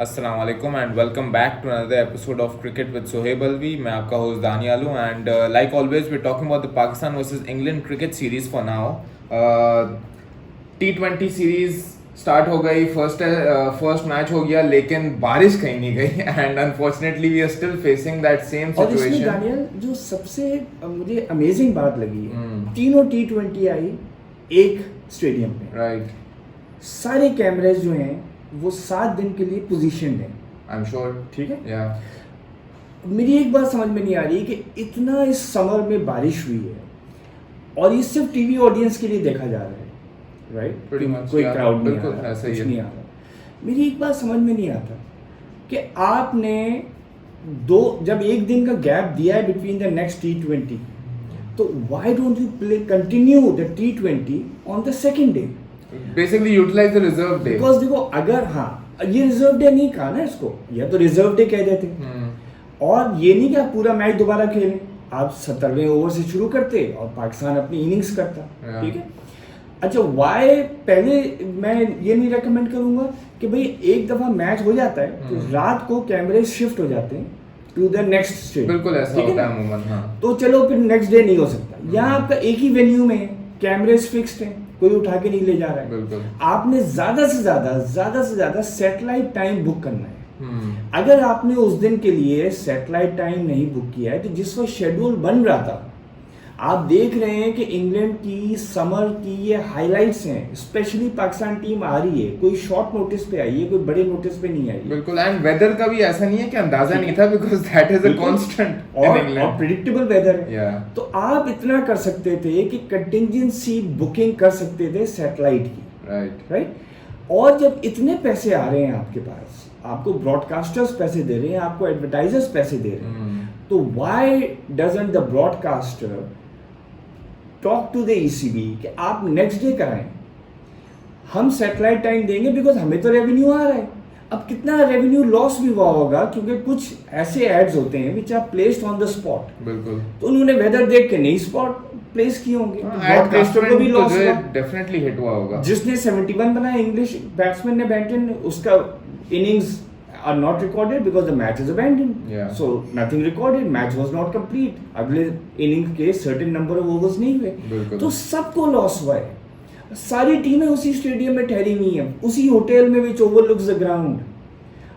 अस्सलाम वालेकुम and welcome back to another episode of cricket with Sohaib Alvi. मैं आपका होस्ट दानियाल हूँ and like always we talking about the Pakistan versus England cricket series for now. T20 series start हो गई, first match हो गया, लेकिन बारिश कहीं नहीं गई and unfortunately we are still facing that same और इसमें सिचुएशन। दानियल जो सबसे मुझे अमेजिंग बात लगी है, तीनों T20 आई एक स्टेडियम पे। राइट, सारे कैमरेज जो हैं वो 7 दिन के लिए पोजीशन हैं। I am sure. ठीक है, या मेरी एक बात समझ में नहीं आ रही कि इतना इस समर में बारिश हुई है और ये सिर्फ टीवी ऑडियंस के लिए देखा जा रहा है, राइट? Pretty much, कोई yeah, क्राउड नहीं आ बिल्कुल रहा, ऐसा ही कुछ है। नहीं आ रहा। मेरी एक बात समझ में नहीं आता कि आपने जब एक दिन का गैप दिया है बिटवीन द नेक्स्ट T20, तो why don't you play continue the T20 on the second day? Basically utilise the reserve day. Because देखो, अगर ये रिजर्व डे नहीं कहा ना इसको, या तो रिजर्व डे कह देते और ये नहीं कि आप पूरा मैच दोबारा खेलें, आप 70वें ओवर से शुरू करते और पाकिस्तान अपनी इनिंग्स करता। Yeah. ठीक है, अच्छा वाई पहले मैं ये नहीं रेकमेंड करूंगा कि भाई एक दफा मैच हो जाता है तो रात को कैमरे शिफ्ट हो जाते हैं टू द नेक्स्ट स्टेज। बिल्कुल ऐसा होता है अमूमन। हाँ, तो चलो फिर नेक्स्ट डे नहीं हो सकता। यहाँ आपका एक ही वेन्यू में कैमरेज फिक्स्ड हैं, कोई उठा के नहीं ले जा रहा है। बिल्कुल। आपने ज्यादा से ज्यादा सैटेलाइट टाइम बुक करना है। अगर आपने उस दिन के लिए सैटेलाइट टाइम नहीं बुक किया है तो जिस वक्त शेड्यूल बन रहा था, आप देख रहे हैं कि इंग्लैंड की समर की ये हाइलाइट्स हैं, स्पेशली पाकिस्तान टीम आ रही है, कोई शॉर्ट नोटिस पे आई है, कोई बड़े नोटिस पे नहीं आई है। बिल्कुल। एंड वेदर का भी ऐसा नहीं है कि अंदाजा नहीं था, because that is a constant in और इंग्लैंड। प्रिडिक्टेबल वेदर है। Yeah. तो आप इतना कर सकते थे कि कंटिजेंसी बुकिंग कर सकते थे सैटेलाइट की, राइट? और जब इतने पैसे आ रहे हैं आपके पास, आपको ब्रॉडकास्टर्स पैसे दे रहे हैं, आपको एडवर्टाइजर्स पैसे दे रहे हैं, तो why doesn't the broadcaster talk to the ECB कि आप नेक्स्ट डे कराएं, हम सैटेलाइट टाइम देंगे बिकॉज हमें तो रेवेन्यू आ रहा है। अब कितना रेवेन्यू लॉस भी हुआ होगा क्योंकि कुछ ऐसे एड्स होते हैं which are placed on the spot. बिल्कुल। तो उन्होंने वेदर देख के नहीं स्पॉट प्लेस किए होंगे, ब्रॉडकास्टर को भी लॉस हुआ। डेफिनेटली हिट हुआ होगा। जिसने 71 बनाया इंग्लिश बैट्समैन ने, बेंटन, उसका innings are not recorded because the match is abandoned. Yeah. So nothing recorded, match was not complete. अगले इनिंग के certain number of overs नहीं हुए, तो सबको लॉस हुआ है। सारी टीमें उसी स्टेडियम में ठहरी हुई हैं, उसी होटल में which overlooks the ground।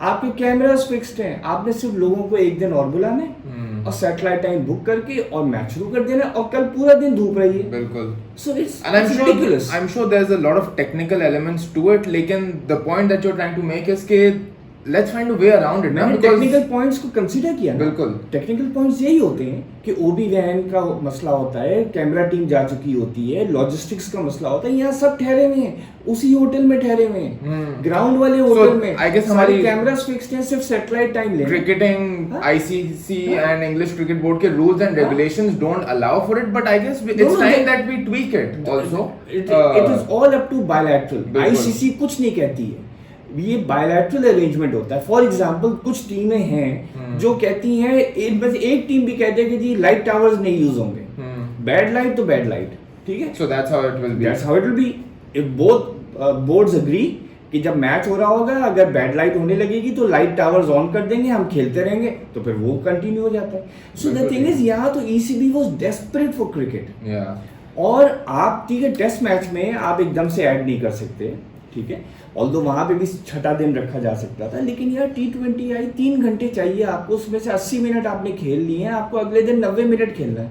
आपके कैमरास फिक्स्ड हैं, आपने सिर्फ लोगों को एक दिन और बुलाना है और सैटेलाइट टाइम बुक करके और मैच शुरू कर देना, और कल पूरा दिन धूप रही है। बिल्कुल। So it's And ridiculous. I'm sure there's a lot of technical elements to it, लेकिन the point that you're trying to make is कि let's find a way around it. मैंने टेक्निकल पॉइंट्स को कंसीडर किया ना। बिल्कुल। Technical points यही होते हैं कि ओबी वैन का मसला होता है, कैमरा टीम जा चुकी होती है, लॉजिस्टिक्स का मसला होता है, यहाँ सब ठहरे हुए हैं, उसी होटल में ठहरे हुए हैं, ग्राउंड वाले होटल में। I guess हमारे हमारी कैमरास फिक्स्ड हैं, सिर्फ सैटेलाइट टाइम ले। cricketing, ICC and English Cricket Board के rules and regulations don't allow for it, but I guess it's time that we tweak it also. It is all up to bilateral. ICC कुछ नहीं कहती है, ये bilateral arrangement होता है। For example कुछ टीमें हैं जो कहती हैं, एक टीम भी कहते हैं कि जी लाइट टावर्स नहीं यूज होंगे, बैड लाइट तो बैड लाइट, ठीक है। So that's how it will be. That's how it will be. If both boards agree कि जब मैच हो रहा होगा, अगर बैड लाइट होने लगेगी तो लाइट टावर्स ऑन कर देंगे, हम खेलते रहेंगे, तो फिर वो कंटिन्यू हो जाता है। सो द थिंग इज, यहाँ तो ECB was desperate for cricket. और आप, ठीक है, टेस्ट मैच में आप एकदम से ऐड नहीं कर सकते, ठीक है, ऑल्दो वहां पे भी छठा दिन रखा जा सकता था, लेकिन यार T20 आई, 3 घंटे चाहिए आपको, उसमें से 80 मिनट आपने खेल लिए हैं, आपको अगले दिन 90 मिनट खेलना है।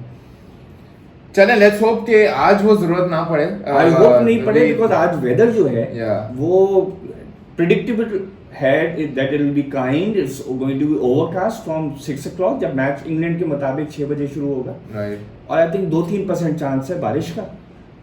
चले, लेट्स होप कि आज वो जरूरत ना पड़े। आई होप नहीं पड़े, बिकॉज आज वेदर जो है वो प्रिडिक्टेबल है that it will be kind, it's going to be overcast from 6 o'clock, जब मैच इंग्लैंड के मुताबिक 6 बजे शुरू होगा, और आई थिंक 2-3% चांस है बारिश का।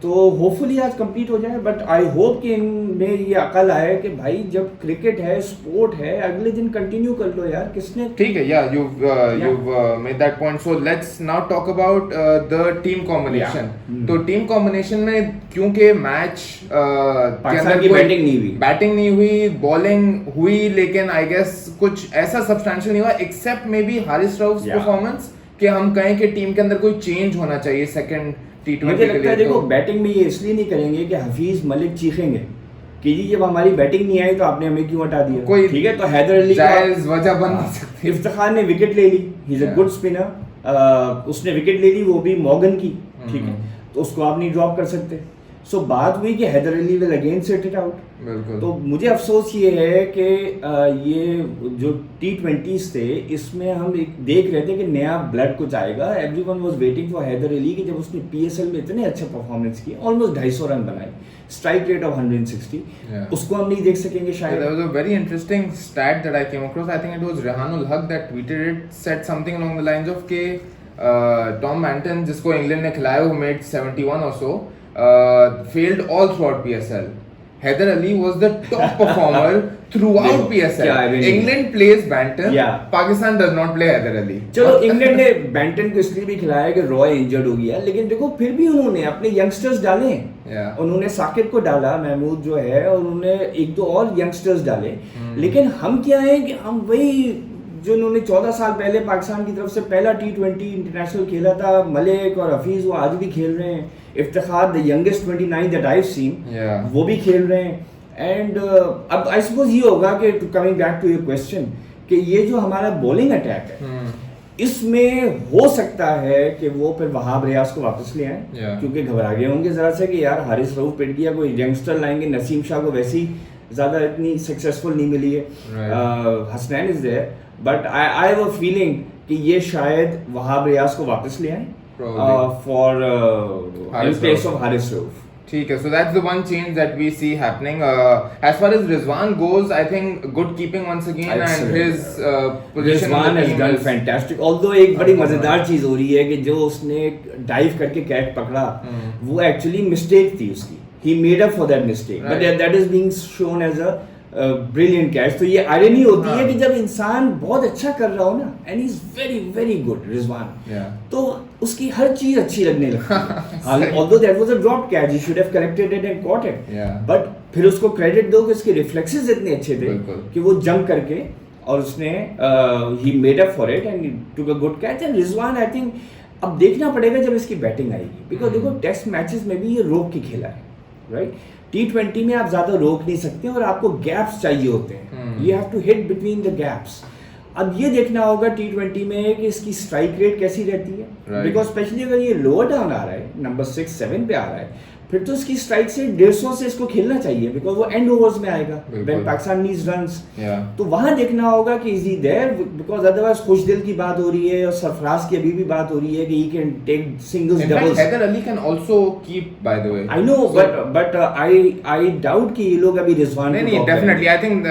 तो होपफुली आज कंप्लीट हो जाए, बट आई होप कि इनमें ये अकल आए कि भाई जब क्रिकेट है, स्पोर्ट है, अगले दिन कंटिन्यू कर लो यार, किसने। ठीक है, you've made that point. So let's now talk about the team combination. तो टीम कॉम्बिनेशन में क्योंकि मैच पाकिस्तान की बैटिंग नहीं हुई, बॉलिंग हुई, लेकिन आई गेस कुछ ऐसा सब्सटेंशियल नहीं हुआ, except maybe Haris Rauf performance, कि हम कहें कि टीम के अंदर कोई चेंज होना चाहिए सेकंड T20 मुझे लगता है, देखो बैटिंग में ये इसलिए नहीं करेंगे कि हफीज मलिक चीखेंगे कि जी जब हमारी बैटिंग नहीं आई तो आपने हमें क्यों हटा दिया, कोई ठीक है। तो हैदर अली जायज वजह बन नहीं सकती। इफ्तिखार ने विकेट ले ली, he is a good spinner, उसने विकेट ले ली वो भी मॉर्गन की, ठीक है, तो उसको आप नहीं ड्रॉप कर सकते। सो बात हुई कि Haider Ali will again set it out. तो मुझे अफसोस ये है कि ये जो T20s थे इसमें हम एक देख रहे थे कि नया ब्लड कुछ आएगा। Everyone was waiting for Haider Ali कि जब उसने PSL में इतने अच्छे परफॉर्मेंस किए, ऑलमोस्ट 250 रन बनाए, स्ट्राइक रेट ऑफ 160, उसको हम नहीं देख सकेंगे शायद। There was a very interesting stat that I came across. I think it was Rehanul Haq that tweeted it, said something along the lines of कि Tom Manton जिसको England ने खिलाया, who made 71 or so, failed all throughout PSL. Heather Ali was the top performer throughout PSL. England plays Banton, Pakistan does not play Heather Ali. चलो England ने Banton को इसलिए भी खिलाया कि रॉय इंजर्ड हो गया, लेकिन देखो फिर भी उन्होंने अपने यंगस्टर्स डाले, उन्होंने साकिब को डाला, महमूद जो है, और उन्होंने एक दो और यंगस्टर्स डाले। लेकिन हम क्या है कि हम वही जो उन्होंने 14 साल पहले पाकिस्तान की तरफ से पहला T20 इंटरनेशनल खेला था, मलिक और हफीज वो आज भी खेल रहे हैं, Iftikhar the youngest 29 that I have seen, वो भी खेल रहे हैं। एंड अब आई सपोज ये होगा कि coming back to your question कि ये जो हमारा बॉलिंग अटैक है इसमें हो सकता है कि वो फिर वहाब रियाज को वापस ले आए, क्योंकि घबरा गए होंगे जरा से कि यार हारिस रऊफ पिट गया, कोई यंगस्टर लाएंगे, नसीम शाह को वैसे ही ज़्यादा इतनी सक्सेसफुल नहीं मिली है, Hasnain is there, but I have a feeling कि ये शायद वहाब रियाज को वापस ले आए for in place of Haris Rauf. ठीक है, so that's the one change that we see happening. As far as Rizwan goes, I think good keeping once again, and his position Rizwan has done fantastic. Although एक बड़ी मजेदार चीज हो रही है कि जो उसने डाइव करके कैच पकड़ा, वो एक्चुअली मिस्टेक थी उसकी, he made up for that mistake, but that is being shown as a brilliant catch. तो ये आयरनी होती है कि जब इंसान बहुत अच्छा कर रहा हो ना, and he is very very good Rizwan, तो उसकी हर चीज अच्छी लगने लगती है। Although that was a drop catch, he should have corrected it and caught it, but फिर उसको क्रेडिट दो कि उसके रिफ्लेक्सेस इतने अच्छे थे कि वो जंप करके और उसने he made up for it and took a good catch. And Rizwan I think अब देखना पड़ेगा जब इसकी बैटिंग आएगी, बिकॉज देखो टेस्ट मैचेस में भी ये रोक के खेला है, राइट। T20 में आप ज्यादा रोक नहीं सकते और आपको गैप्स चाहिए होते हैं, you have to hit between the gaps. अब ये देखना होगा T20 में कि इसकी स्ट्राइक रेट कैसी रहती है, बिकॉज स्पेशली अगर ये लोअर डाउन आ रहा है, नंबर 6-7 पे आ रहा है, फिर तो इसकी स्ट्राइक से 150 से इसको खेलना चाहिए, बिकॉज वो एंड ओवर्स में आएगा व्हेन पाकिस्तान नीड्स रन्स। तो वहां देखना होगा कि is he there, because otherwise Khushdil की बात हो रही है और सरफराज की अभी भी बात हो रही है कि he can take singles doubles. Haider Ali can also keep, by the way. I know, but I doubt कि ये लोग अभी रिजवान को नहीं, definitely I think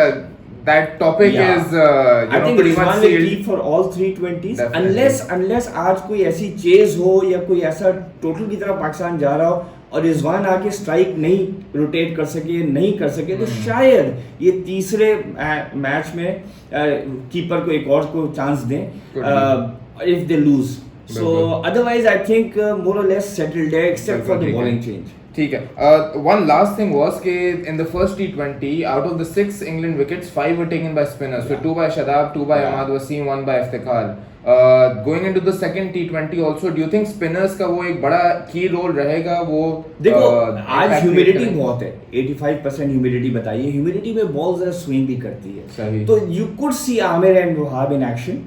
that topic is I think Rizwan will keep for all 320s unless आज कोई ऐसी chase हो या कोई ऐसा टोटल की तरफ पाकिस्तान जा रहा हो और रिजवान आके स्ट्राइक नहीं रोटेट कर सके, नहीं कर सके, तो शायद ये तीसरे मैच में कीपर को एक और को चांस दें if they lose. So otherwise I think more और लेस सेटल्ड है except for the bowling change. ठीक है, one last thing was कि in the first T20 out of the 6 England wickets 5 were taken by spinners, so 2 by Shadab, 2 by Ahmad Wasim, 1 by Iftikhar. Going into the second T20 also, do you think spinners का वो एक बड़ा key role रहेगा? वो देखो आज humidity बहुत है, 85% ह्यूमिडिटी बताइए, ह्यूमिडिटी में बॉल जरा स्विंग भी करती है, सही। तो you could see Aamir and Wahab in action,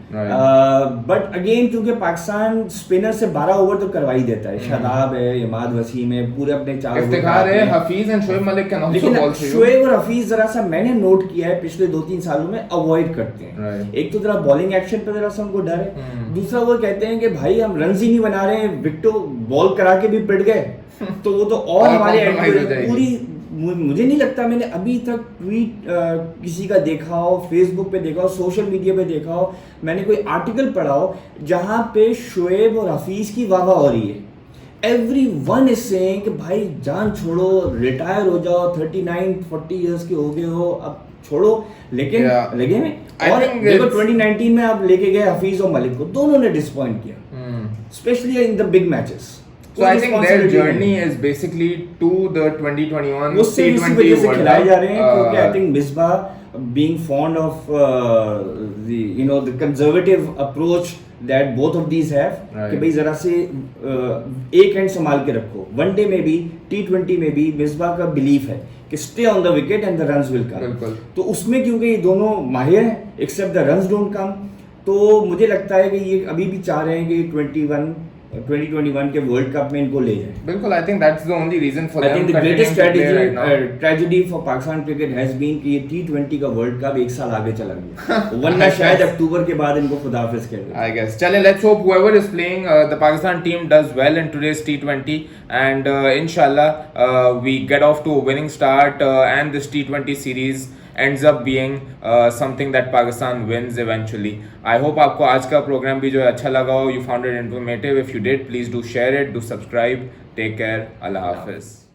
but again क्योंकि पाकिस्तान स्पिनर से 12 ओवर तो करवा ही देता है, शादाब है, इमाद वसीम है, पूरे अपने 4 इफ्तिखार है, Hafeez and Shoaib Malik can also ball through. Shoaib और हफीज जरा सा मैंने नोट किया है पिछले 2-3 सालों में अवॉइड करते हैं, एक तो जरा बॉलिंग एक्शन पे जरा सा उनको डर है, दूसरा वो कहते हैं कि भाई हम रन ही नहीं बना रहे हैं, विकेटों बॉल करा के भी पिट गए, तो वो तो और हमारे पूरी, मुझे नहीं लगता मैंने अभी तक ट्वीट किसी का देखा हो, फेसबुक पे देखा हो, सोशल मीडिया पे देखा हो, मैंने कोई आर्टिकल पढ़ा हो जहां पे शोएब और हफीज की वाह हो रही है। Everyone is saying कि भाई जान छोड़ो, रिटायर हो जाओ, 39-40 इयर्स के हो गए हो, अब छोड़ो, लेकिन लगे में और देखो 2019 में आप लेके गए हफीज और मलिक को, दोनों ने डिसअपॉइंट किया, specially in the big matches. So I think their journey is basically to the 2021 T20 वजह से खिलाए जा रहे हैं, क्योंकि I think Misbah being fond of the conservative approach that both of these have, Right. कि भाई जरा से एक एंड संभाल के रखो. वनडे में भी, T20 में भी मिसबा का बिलीफ है कि stay on the wicket and the runs will come. बिल्कुल. तो उसमें क्योंकि ये दोनों माहिर हैं, except the runs don't come, तो मुझे लगता है कि ये अभी भी चाह रहे हैं कि 2021 के वर्ल्ड कप में इनको ले जाए. बिल्कुल, I think that's the only reason for I them think the continuing greatest to play right now. tragedy for Pakistan cricket has been कि ये T20 का वर्ल्ड कप एक साल आगे चला गया. वरना शायद अक्टूबर के बाद इनको खुदाफिज कह देते. I guess. Chale, let's hope whoever is playing the Pakistan team does well in today's T20, and inshallah we get off to a winning start, and this T20 series ends up being something that Pakistan wins eventually. I hope आपको आज का programme भी जो है अच्छा लगा हो. You found it informative. If you did, please do share it, do subscribe. Take care. Allah Hafiz.